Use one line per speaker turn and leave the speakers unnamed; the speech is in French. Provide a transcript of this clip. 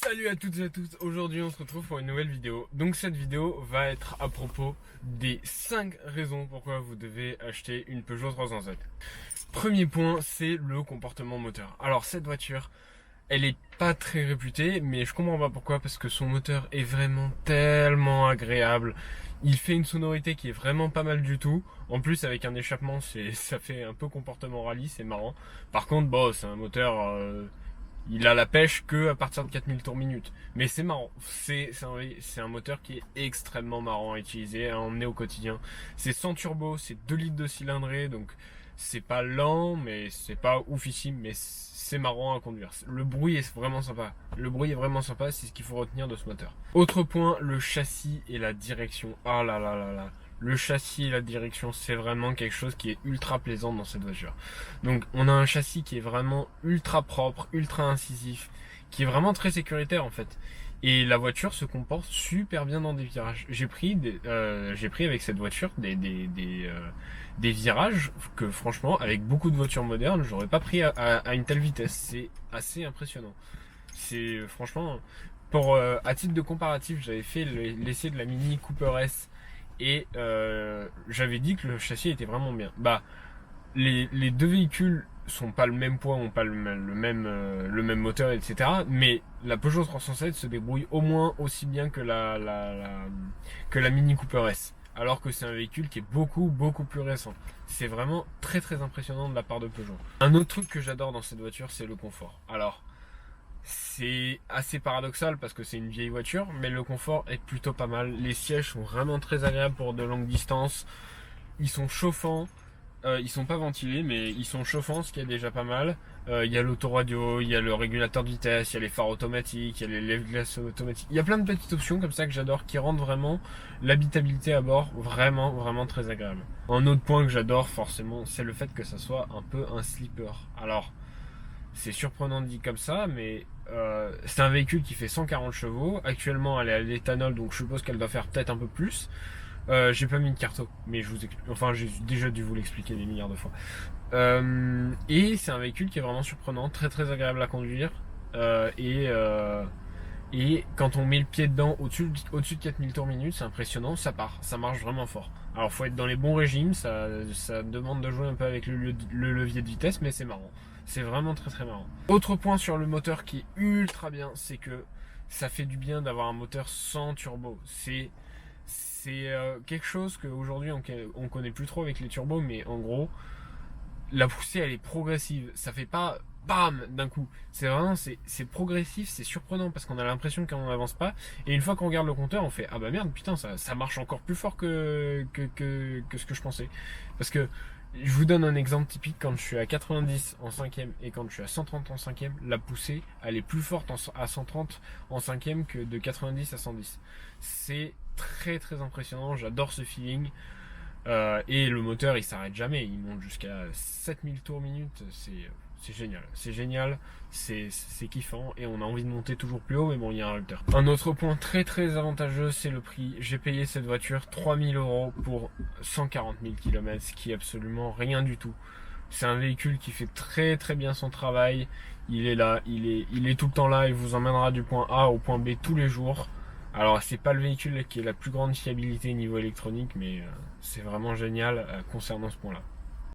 Salut à toutes et à tous, aujourd'hui on se retrouve pour une nouvelle vidéo. Donc cette vidéo va être à propos des 5 raisons pourquoi vous devez acheter une Peugeot 307. Premier point, c'est le comportement moteur. Alors cette voiture, elle est pas très réputée, mais je comprends pas pourquoi, parce que son moteur est vraiment tellement agréable. Il fait une sonorité qui est vraiment pas mal du tout. En plus avec un échappement, ça fait un peu comportement rallye, c'est marrant. Par contre, bon, c'est un moteur... il a la pêche que à partir de 4000 tours minute. Mais c'est marrant. C'est un moteur qui est extrêmement marrant à utiliser, à emmener au quotidien. C'est sans turbo, c'est 2 litres de cylindrée, donc c'est pas lent, mais c'est pas oufissime, mais c'est marrant à conduire. Le bruit est vraiment sympa. Le bruit est vraiment sympa, c'est ce qu'il faut retenir de ce moteur. Autre point, le châssis et la direction. Ah là là là là. Le châssis et la direction, c'est vraiment quelque chose qui est ultra plaisant dans cette voiture. Donc on a un châssis qui est vraiment ultra propre, ultra incisif, qui est vraiment très sécuritaire en fait. Et la voiture se comporte super bien dans des virages. J'ai pris avec cette voiture des virages que franchement, avec beaucoup de voitures modernes, j'aurais pas pris à une telle vitesse. C'est assez impressionnant. C'est franchement, à titre de comparatif, j'avais fait l'essai de la Mini Cooper S et j'avais dit que le châssis était vraiment bien. Bah, les deux véhicules sont pas le même poids, ont pas le même moteur, etc. Mais la Peugeot 307 se débrouille au moins aussi bien que la Mini Cooper S. Alors que c'est un véhicule qui est beaucoup plus récent. C'est vraiment très impressionnant de la part de Peugeot. Un autre truc que j'adore dans cette voiture, c'est le confort. Alors, c'est assez paradoxal parce que c'est une vieille voiture, mais le confort est plutôt pas mal. Les sièges sont vraiment très agréables pour de longues distances. Ils sont chauffants. Ils sont pas ventilés, mais ils sont chauffants, ce qui est déjà pas mal. Il y a l'autoradio, il y a le régulateur de vitesse, il y a les phares automatiques, il y a les lève-glaces automatiques. Il y a plein de petites options comme ça que j'adore, qui rendent vraiment l'habitabilité à bord vraiment très agréable. Un autre point que j'adore forcément, c'est le fait que ça soit un peu un sleeper. Alors, c'est surprenant dit comme ça, mais c'est un véhicule qui fait 140 chevaux. Actuellement, elle est à l'éthanol, donc je suppose qu'elle doit faire peut-être un peu plus. J'ai pas mis une carte, mais j'ai déjà dû vous l'expliquer des milliards de fois. Et c'est un véhicule qui est vraiment surprenant, très agréable à conduire. Et quand on met le pied dedans au-dessus de 4000 tours minute, c'est impressionnant, ça marche vraiment fort. Alors faut être dans les bons régimes, ça demande de jouer un peu avec le levier de vitesse, mais c'est marrant. C'est vraiment très marrant. Autre point sur le moteur qui est ultra bien, c'est que ça fait du bien d'avoir un moteur sans turbo. C'est quelque chose qu'aujourd'hui on connaît plus trop avec les turbos, mais en gros, la poussée elle est progressive. Ça fait pas bam d'un coup. C'est vraiment, c'est progressif, c'est surprenant parce qu'on a l'impression qu'on n'avance pas. Et une fois qu'on regarde le compteur, on fait ah bah merde, putain, ça marche encore plus fort que ce que je pensais. Parce que je vous donne un exemple typique, quand je suis à 90 en cinquième et quand je suis à 130 en cinquième, la poussée elle est plus forte à 130 en cinquième que de 90 à 110. C'est très impressionnant, j'adore ce feeling. Et le moteur il s'arrête jamais, il monte jusqu'à 7000 tours minute, c'est génial, c'est kiffant et on a envie de monter toujours plus haut, mais bon, il y a un halter. Un autre point très avantageux, c'est le prix. J'ai payé cette voiture 3000 € pour 140 000 km, ce qui est absolument rien du tout. C'est un véhicule qui fait très bien son travail, il est là, il est tout le temps là, il vous emmènera du point A au point B tous les jours. Alors c'est pas le véhicule qui est la plus grande fiabilité niveau électronique, mais c'est vraiment génial concernant ce point là.